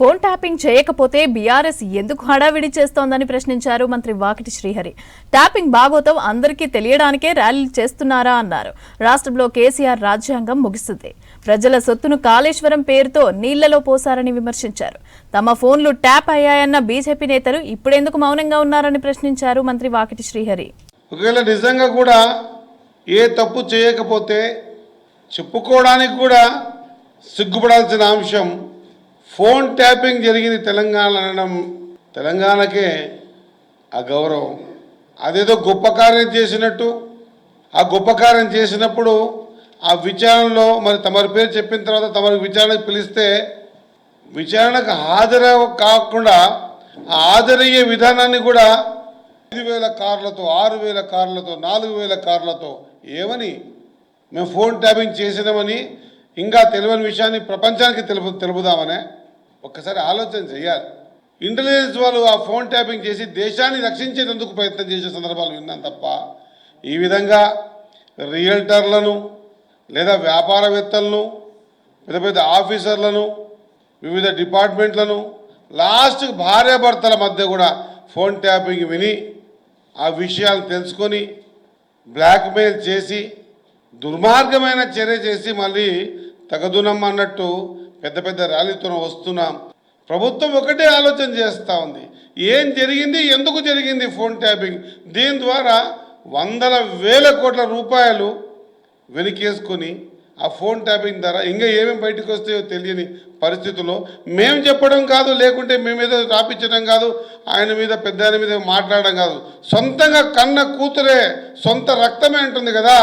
Phone tapping చేయకపోతే BRS ఎందుకు హడావిడి చేస్తోందని ప్రశ్నించారు మంత్రి వాకిటి శ్రీహరి. ట్యాపింగ్ భాగోతం అందరికీ తెలియడానికే ర్యాలీలు చేస్తున్నారా అన్నారు. రాష్ట్రంలో కేసీఆర్ రాజ్యాంగం ముగిస్తుంది. ప్రజల సొత్తును కాళేశ్వరం పేరుతో నీళ్లలో పోసారని విమర్శించారు. తమ ఫోన్లు ట్యాప్ అయ్యాయన్న బీజేపీ నేతలు ఇప్పుడెందుకు మౌనంగా ఉన్నారని ప్రశ్నించారు మంత్రి వాకిటి శ్రీహరి. ఒకవేళ నిజంగా కూడా ఏ తప్పు చేయకపోతే చెప్పుకోవడానికి కూడా సిగ్గుపడాల్సిన అంశం ఫోన్ ట్యాపింగ్ జరిగింది తెలంగాణ అనడం తెలంగాణకే అగౌరవం. అదేదో గొప్ప కార్యం చేసినట్టు, ఆ గొప్ప కార్యం చేసినప్పుడు ఆ విచారణలో మరి తమరి పేరు చెప్పిన తర్వాత తమరికి విచారణకు పిలిస్తే విచారణకు హాజరు కాకుండా హాజరయ్యే విధానాన్ని కూడా 5,000 కార్లతో 6,000 కార్లతో 4,000 కార్లతో ఏమని మేము ఫోన్ ట్యాపింగ్ చేసినామని ఇంకా తెలియని విషయాన్ని ప్రపంచానికి తెలుపుదామనే ఒక్కసారి ఆలోచన చేయాలి. ఇంటెలిజెన్స్ వాళ్ళు ఆ ఫోన్ ట్యాపింగ్ చేసి దేశాన్ని రక్షించేందుకు ప్రయత్నం చేసే సందర్భాలు విన్నాం తప్ప ఈ విధంగా రియల్టర్లను లేదా వ్యాపారవేత్తలను పెద్ద పెద్ద ఆఫీసర్లను వివిధ డిపార్ట్మెంట్లను లాస్ట్కి భార్యాభర్తల మధ్య కూడా ఫోన్ ట్యాపింగ్ విని ఆ విషయాలు తెలుసుకొని బ్లాక్మెయిల్ చేసి దుర్మార్గమైన చర్య చేసి మళ్ళీ తగదునమ్మ అన్నట్టు పెద్ద పెద్ద ర్యాలీతో వస్తున్నాం. ప్రభుత్వం ఒకటే ఆలోచన చేస్తూ ఉంది, ఏం జరిగింది, ఎందుకు జరిగింది ఫోన్ ట్యాపింగ్. దీని ద్వారా వందల వేల కోట్ల రూపాయలు వెనకేసుకొని ఆ ఫోన్ ట్యాపింగ్ ద్వారా ఇంకా ఏమేమి బయటకు వస్తాయో తెలియని పరిస్థితుల్లో మేము చెప్పడం కాదు, లేకుంటే మేమేదో రాపించడం కాదు, ఆయన మీద పెద్ద ఆయన మీద మాట్లాడడం కాదు, సొంతంగా కన్న కూతురే సొంత రక్తమే అంటుంది కదా,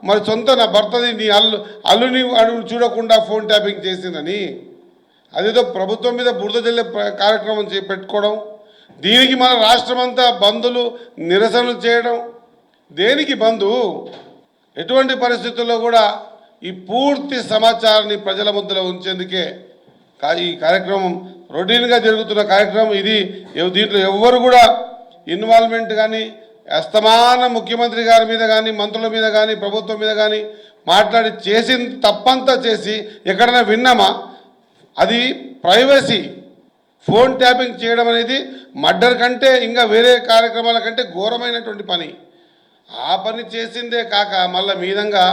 మరి సొంత నా భర్తది నీ అల్లుని అడుగు చూడకుండా ఫోన్ ట్యాపింగ్ చేసిందని అదేదో ప్రభుత్వం మీద బురద జల్లే కార్యక్రమం పెట్టుకోవడం, దీనికి మన రాష్ట్రమంతా బంధులు నిరసనలు చేయడం. దేనికి బంధు? ఎటువంటి పరిస్థితుల్లో కూడా ఈ పూర్తి సమాచారాన్ని ప్రజల మధ్యలో ఉంచేందుకే ఈ కార్యక్రమం రొటీన్గా జరుగుతున్న కార్యక్రమం ఇది. దీంట్లో ఎవ్వరు కూడా ఇన్వాల్వ్మెంట్ కానీ అస్తమాన ముఖ్యమంత్రి గారి మీద కానీ మంత్రుల మీద కానీ ప్రభుత్వం మీద కానీ మాట్లాడి చేసిన తప్పంతా చేసి ఎక్కడైనా విన్నామా? అది ప్రైవసీ. ఫోన్ ట్యాపింగ్ చేయడం అనేది మర్డర్ కంటే ఇంకా వేరే కార్యక్రమాల కంటే ఘోరమైనటువంటి పని. ఆ పని చేసిందే కాక మళ్ళీ మీదంగా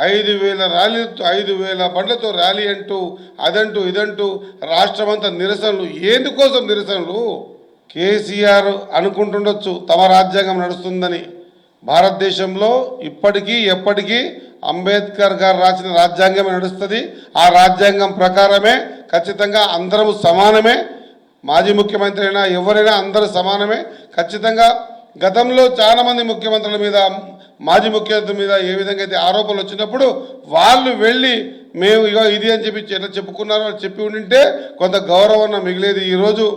5,000 ర్యాలీతో 5,000 బండ్లతో ర్యాలీ అంటూ అదంటూ ఇదంటూ రాష్ట్రమంతా నిరసనలు. ఎందుకోసం నిరసనలు? కేసీఆర్ అనుకుంటుండొచ్చు తమ రాజ్యాంగం నడుస్తుందని. భారతదేశంలో ఇప్పటికీ ఎప్పటికీ అంబేద్కర్ గారు రాసిన రాజ్యాంగమే నడుస్తుంది. ఆ రాజ్యాంగం ప్రకారమే ఖచ్చితంగా అందరూ సమానమే. మాజీ ముఖ్యమంత్రి అయినా ఎవరైనా అందరూ సమానమే. ఖచ్చితంగా గతంలో చాలామంది ముఖ్యమంత్రుల మీద మాజీ ముఖ్యమంత్రి మీద ఏ విధంగా అయితే ఆరోపణలు వచ్చినప్పుడు వాళ్ళు వెళ్ళి మేము ఇగో ఇది అని చెప్పి ఎట్లా చెప్పుకున్నారో చెప్పి ఉండింటే కొంత గౌరవం మిగిలేది. ఈరోజు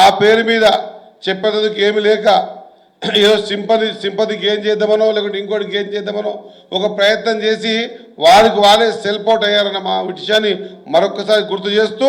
ఆ పేరు మీద చెప్పేందుకు ఏమి లేక ఏదో సింపతికి ఏం చేద్దామనో లేకుంటే ఇంకోటికి ఏం చేద్దామనో ఒక ప్రయత్నం చేసి వాళ్ళే సెల్ఫ్ అవుట్ అయ్యారన్న మా విషయాన్ని మరొకసారి గుర్తు చేస్తూ